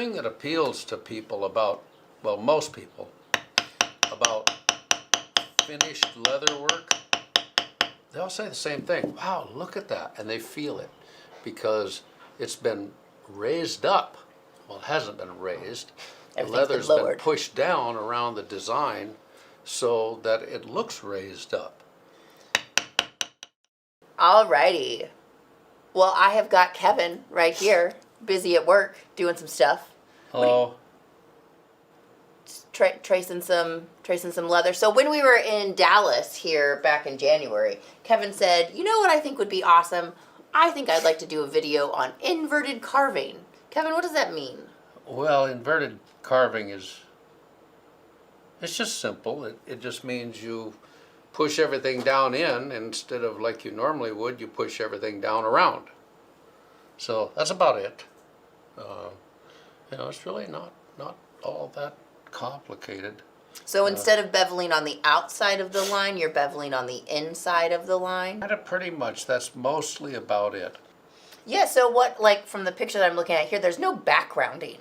thing that appeals to people about, well, most people, about finished leather work, they all say the same thing. Wow, look at that. And they feel it because it's been raised up. Well, it hasn't been raised. The leather's been pushed down around the design so that it looks raised up. Alrighty. Well, I have got Kevin right here, busy at work, doing some stuff. Oh. Tracing some leather. So when we were in Dallas here back in January, Kevin said, you know what I think would be awesome? I think I'd like to do a video on inverted carving. Kevin, what does that mean? Well, inverted carving it's just simple. It just means you push everything down in instead of like you normally would, you push everything down around. So that's about it. It's really not all that complicated. So instead of beveling on the outside of the line, you're beveling on the inside of the line? Pretty much. That's mostly about it. Yeah, so what, like from the picture that I'm looking at here, there's no backgrounding.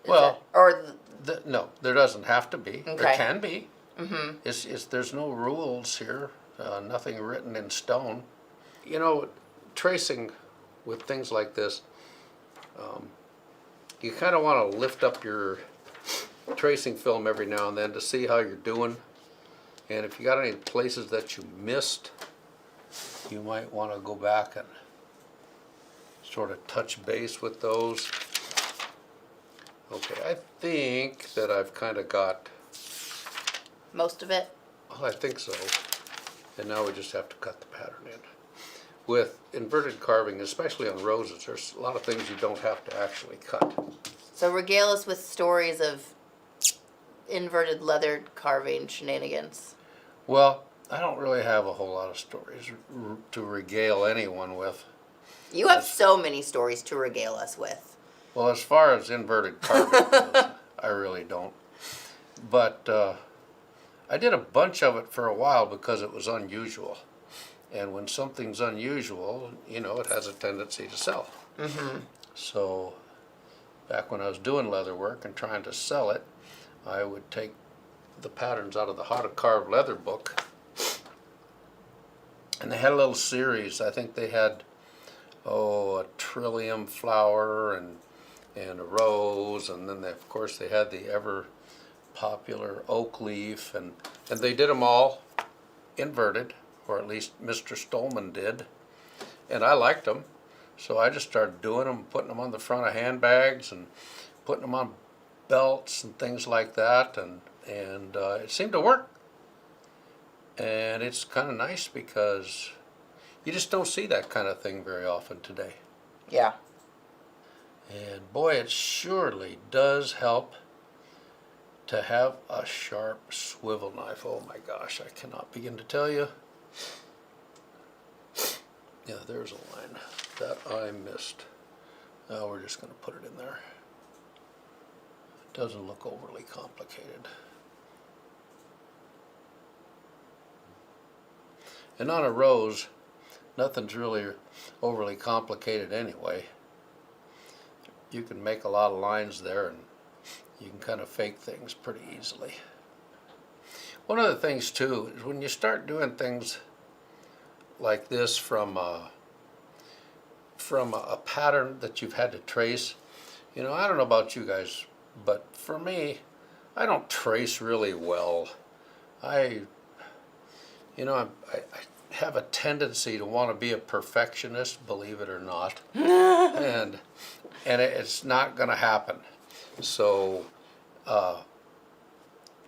No, there doesn't have to be. Okay. There can be. Mm-hmm. There's no rules here, nothing written in stone. Tracing with things like this, you kind of want to lift up your tracing film every now and then to see how you're doing. And if you got any places that you missed, you might want to go back and sort of touch base with those. Okay, I think that I've kind of got most of it? Well, I think so. And now we just have to cut the pattern in. With inverted carving, especially on roses, there's a lot of things you don't have to actually cut. So regale us with stories of inverted leather carving shenanigans. Well, I don't really have a whole lot of stories to regale anyone with. You have so many stories to regale us with. Well, as far as inverted carving goes, I really don't. But I did a bunch of it for a while because it was unusual. And when something's unusual, it has a tendency to sell. Mm-hmm. So back when I was doing leather work and trying to sell it, I would take the patterns out of the How to Carve Leather book. And they had a little series. I think they had, a trillium flower and a rose. And then, of course, they had the ever popular oak leaf. And they did them all inverted, or at least Mr. Stolman did. And I liked them. So I just started doing them, putting them on the front of handbags and putting them on belts and things like that. And it seemed to work. And it's kind of nice because you just don't see that kind of thing very often today. Yeah. And boy, it surely does help to have a sharp swivel knife. Oh my gosh, I cannot begin to tell you. Yeah, there's a line that I missed. Now we're just going to put it in there. It doesn't look overly complicated. And on a rose, nothing's really overly complicated anyway. You can make a lot of lines there and you can kind of fake things pretty easily. One of the things too is when you start doing things like this from a pattern that you've had to trace, I don't know about you guys, but for me, I don't trace really well. I have a tendency to want to be a perfectionist, believe it or not, and it's not going to happen. So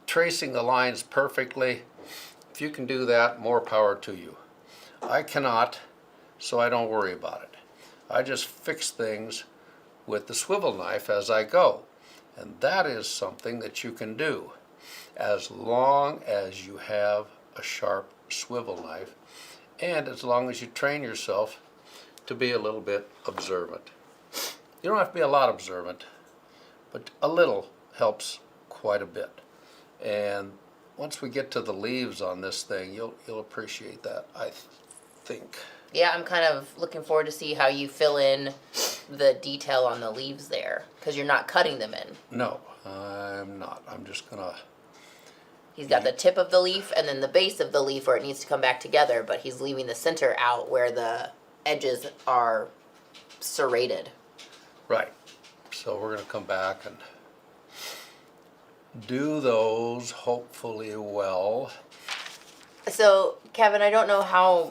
tracing the lines perfectly, if you can do that, more power to you. I cannot, so I don't worry about it. I just fix things with the swivel knife as I go, and that is something that you can do as long as you have a sharp swivel knife and as long as you train yourself to be a little bit observant. You don't have to be a lot observant, but a little helps quite a bit. And once we get to the leaves on this thing, you'll appreciate that, I think. Yeah, I'm kind of looking forward to see how you fill in the detail on the leaves there because you're not cutting them in. No, I'm not. I'm just gonna. He's got the tip of the leaf and then the base of the leaf where it needs to come back together, but he's leaving the center out where the edges are serrated. Right. So we're gonna come back and do those hopefully well. So, Kevin, I don't know how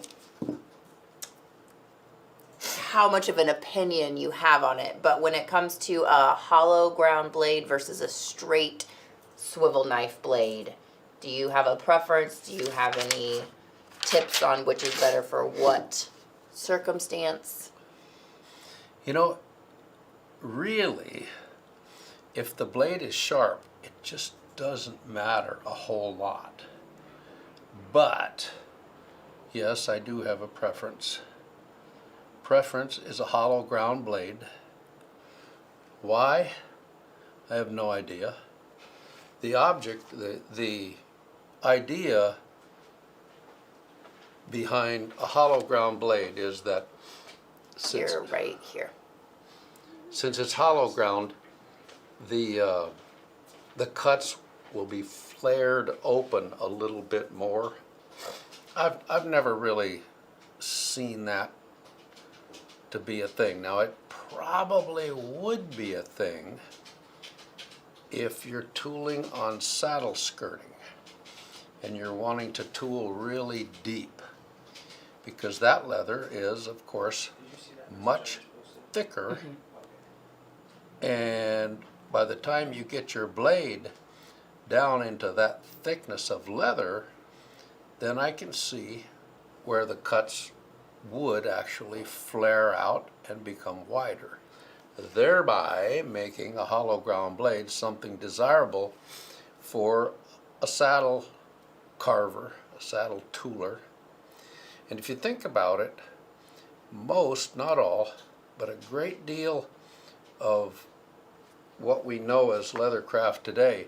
much of an opinion you have on it, but when it comes to a hollow ground blade versus a straight swivel knife blade, do you have a preference? Do you have any tips on which is better for what circumstance? You know, really, if the blade is sharp, it just doesn't matter a whole lot. But, yes, I do have a preference. Preference is a hollow ground blade. Why? I have no idea. The object, the idea behind a hollow ground blade is that Here, right here. since it's hollow ground, the cuts will be flared open a little bit more. I've never really seen that to be a thing. Now it probably would be a thing if you're tooling on saddle skirting and you're wanting to tool really deep, because that leather is, of course, much thicker, and by the time you get your blade down into that thickness of leather, then I can see where the cuts would actually flare out and become wider, thereby making a hollow ground blade something desirable for a saddle carver, a saddle tooler. And if you think about it, most, not all, but a great deal of what we know as leather craft today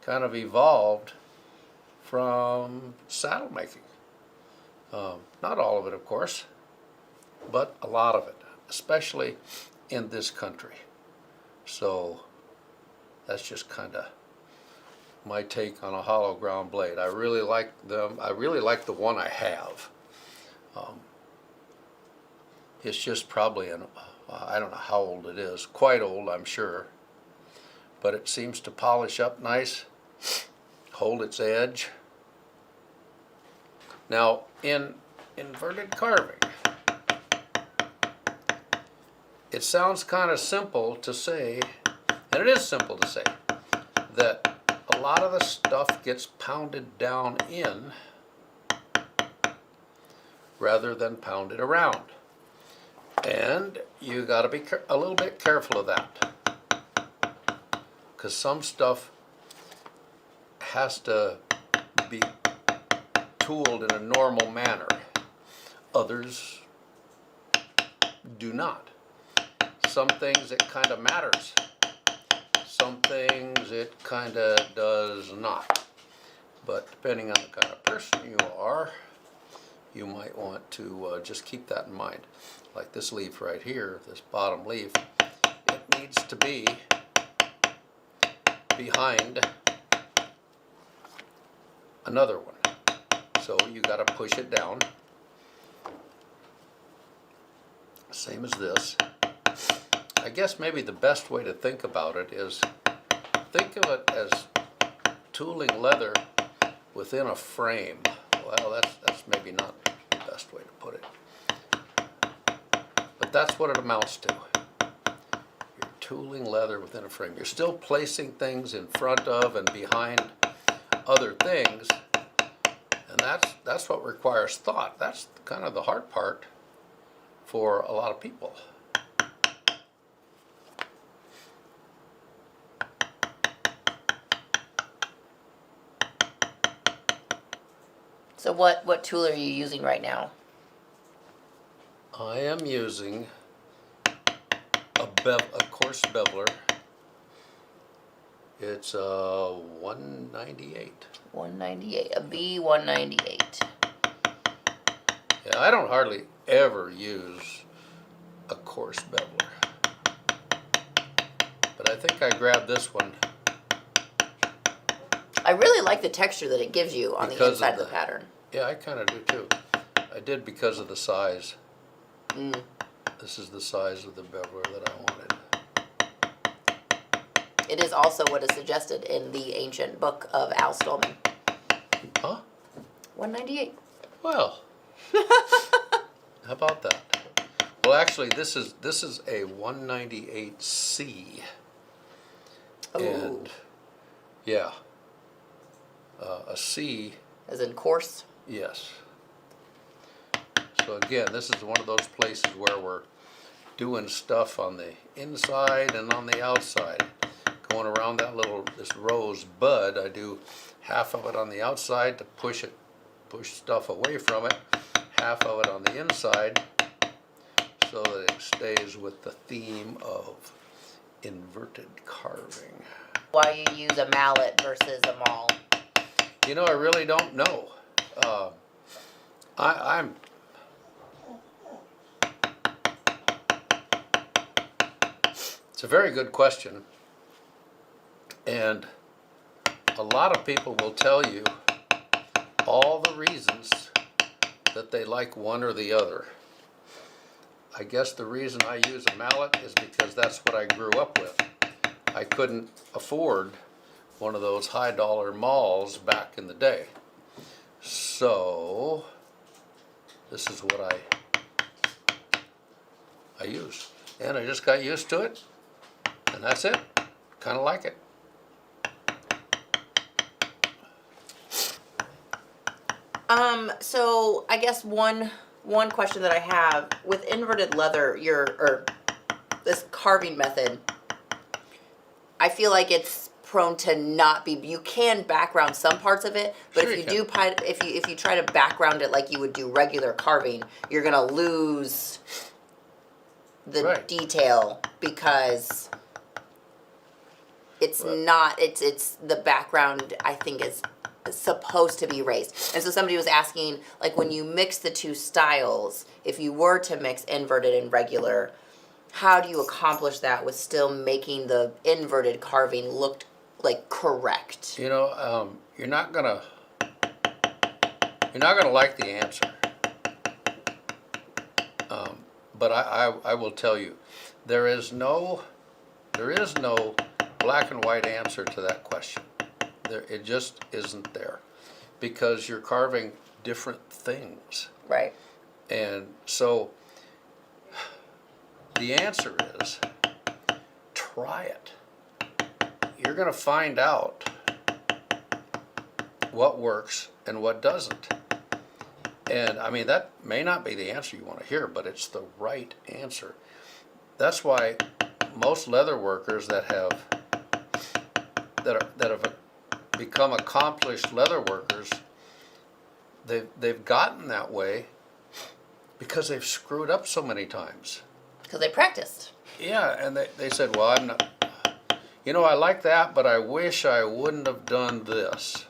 kind of evolved from saddle making. Not all of it, of course, but a lot of it, especially in this country. So that's just kind of my take on a hollow ground blade. I really like them. I really like the one I have. It's just probably I don't know how old it is, quite old I'm sure, but it seems to polish up nice, hold its edge. Now in inverted carving, it sounds kind of simple to say, and it is simple to say, that a lot of the stuff gets pounded down in rather than pounded around. And you got to be a little bit careful of that, because some stuff has to be tooled in a normal manner. Others do not. Some things it kind of matters. Some things it kind of does not. But depending on the kind of person you are, you might want to just keep that in mind. Like this leaf right here, this bottom leaf, it needs to be behind another one. So you got to push it down. Same as this. I guess maybe the best way to think about it is think of it as tooling leather within a frame. Well, that's maybe not the best way to put it. But that's what it amounts to. You're tooling leather within a frame. You're still placing things in front of and behind other things, and that's what requires thought. That's kind of the hard part for a lot of people. So what tool are you using right now? I am using a coarse beveler. It's a 198. 198, a B198. Yeah, I don't hardly ever use a coarse beveler. But I think I grabbed this one I really like the texture that it gives you on the because inside of of the pattern. Yeah, I kind of do too. I did because of the size. Mm. This is the size of the beveler that I wanted. It is also what is suggested in the ancient book of Al Stolman. Huh? 198. Well, how about that? Well, actually, this is a 198C, Oh, and yeah, a C. as in coarse. Yes. So again, this is one of those places where we're doing stuff on the inside and on the outside. Going around this rose bud, I do half of it on the outside to push stuff away from it, half of it on the inside, so that it stays with the theme of inverted carving. Why you use a mallet versus a maul? You know, I really don't know. I'm It's a very good question, and a lot of people will tell you all the reasons that they like one or the other. I guess the reason I use a mallet is because that's what I grew up with. I couldn't afford one of those high dollar mauls back in the day. So this is what I use. And I just got used to it, and that's it. Kind of like it. So I guess one question that I have with inverted leather, this carving method, I feel like it's prone to not be. You can background some parts of it, but Sure if you try to background it like you would do regular carving, you're gonna lose the Right. detail because it's Right. not. It's the background. I think is supposed to be raised. And so somebody was asking, like, when you mix the two styles, if you were to mix inverted and regular, how do you accomplish that with still making the inverted carving look like correct? You know, you're not gonna like the answer. But I will tell you, there is no black and white answer to that question. It just isn't there, because you're carving different things. Right. And so the answer is try it. You're going to find out what works and what doesn't. And I mean, that may not be the answer you want to hear, but it's the right answer. That's why most leather workers that have become accomplished leather workers, they've gotten that way because they've screwed up so many times. Because they practiced. Yeah, and they said, well, I'm not, I like that, but I wish I wouldn't have done this,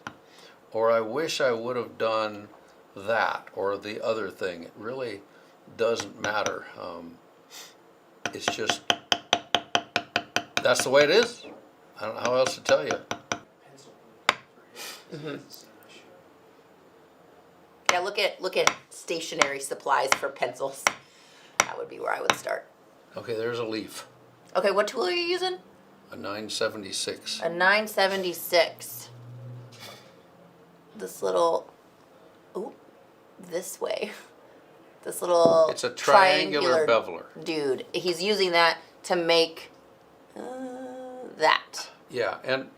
or I wish I would have done that, or the other thing. It really doesn't matter. It's just, that's the way it is. I don't know how else to tell you. Mm-hmm. Yeah, look at stationery supplies for pencils. That would be where I would start. Okay, there's a leaf. Okay, what tool are you using? A 976. A 976. This little, this way. This little It's a triangular beveler. Dude, he's using that to make that. Yeah, and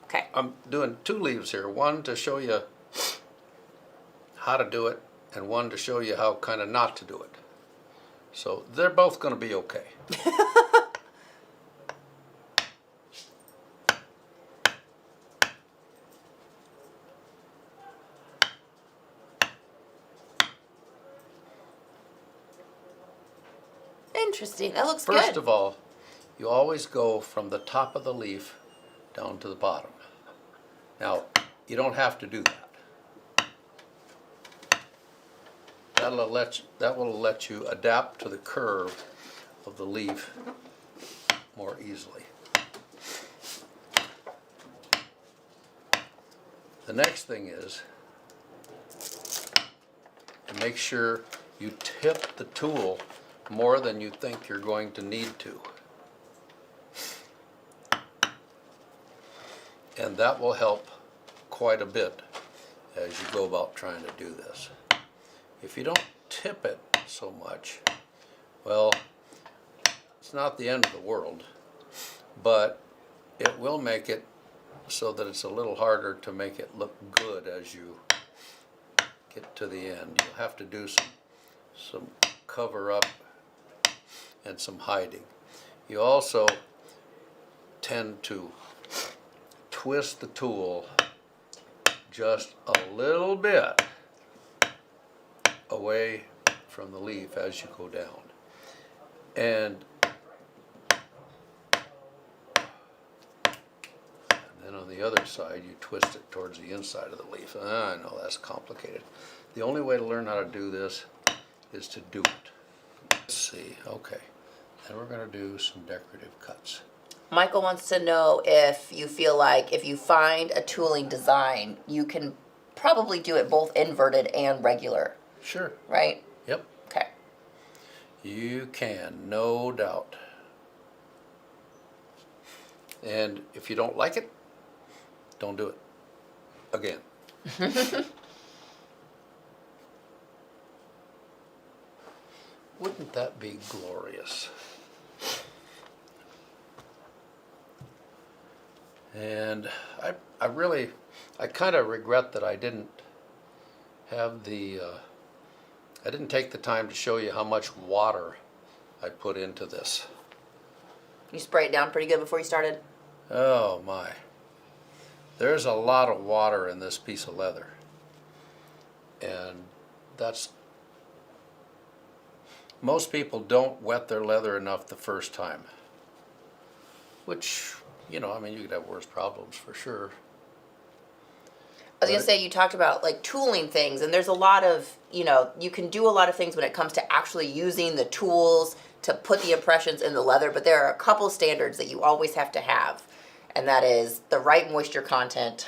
Okay. I'm doing two leaves here. One to show you how to do it, and one to show you how kind of not to do it. So they're both going to be okay. Interesting. That looks First good. of all, you always go from the top of the leaf down to the bottom. Now, you don't have to do that. That will let you adapt to the curve of the leaf more easily. The next thing is to make sure you tip the tool more than you think you're going to need to. And that will help quite a bit as you go about trying to do this. If you don't tip it so much, well, it's not the end of the world, but it will make it so that it's a little harder to make it look good as you get to the end. You'll have to do some cover up and some hiding. You also tend to twist the tool just a little bit away from the leaf as you go down. And then on the other side, you twist it towards the inside of the leaf. I know that's complicated. The only way to learn how to do this is to do it. Let's see, okay. And we're going to do some decorative cuts. Michael wants to know if you feel like if you find a tooling design, you can probably do it both inverted and regular, Sure. right? Yep. Okay. You can, no doubt. And if you don't like it, don't do it again. Wouldn't that be glorious? And I kind of regret that I didn't have I didn't take the time to show you how much water I put into this. You spray it down pretty good before you started? Oh my. There's a lot of water in this piece of leather. And most people don't wet their leather enough the first time. Which, you could have worse problems for sure. I was going to say, you talked about like tooling things, and there's a lot of, you can do a lot of things when it comes to actually using the tools to put the impressions in the leather, but there are a couple standards that you always have to have, and that is the right moisture content,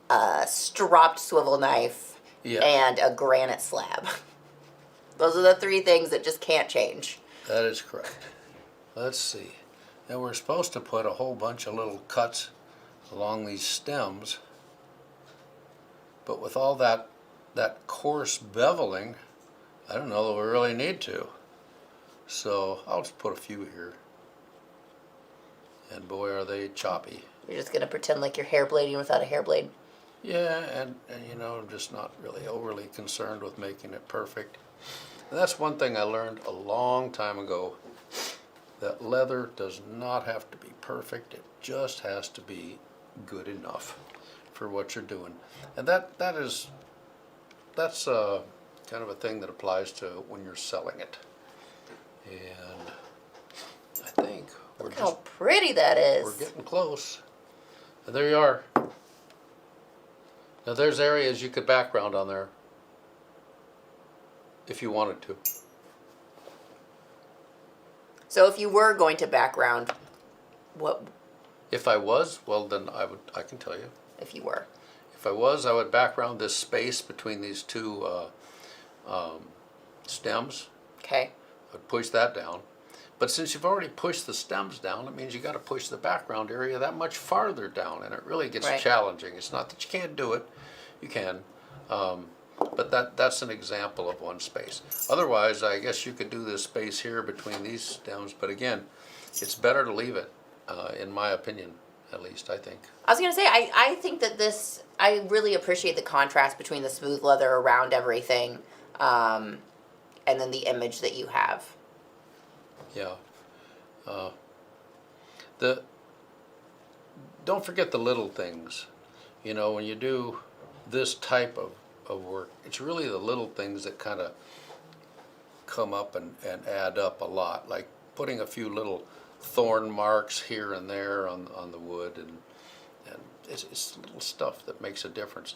a stropped swivel knife, and a granite slab. Those are the three things that just can't change. That is correct. Let's see. Now we're supposed to put a whole bunch of little cuts along these stems, but with all that coarse beveling, I don't know that we really need to. So I'll just put a few here. And boy, are they choppy. You're just going to pretend like you're hair blading without a hair blade. Yeah, and I'm just not really overly concerned with making it perfect. And that's one thing I learned a long time ago, that leather does not have to be perfect. It just has to be good enough for what you're doing. And that's kind of a thing that applies to when you're selling it. And I think Look how pretty that is. We're getting close. And there you are. Now there's areas you could background on there if you wanted to. So if you were going to background, what? If I was, well then I can tell you. If you were. If I was, I would background this space between these two stems. Okay. I would push that down. But since you've already pushed the stems down, it means you got to push the background area that much farther down, and it really gets challenging. It's not that you can't do it, you can, but that's an example of one space. Otherwise, I guess you could do this space here between these stems, but again, it's better to leave it, in my opinion, at least, I think. I was going to say, I think that I really appreciate the contrast between the smooth leather around everything, and then the image that you have. Yeah. Don't forget the little things. When you do this type of work, it's really the little things that kind of come up and add up a lot, like putting a few little thorn marks here and there on the wood, and it's little stuff that makes a difference.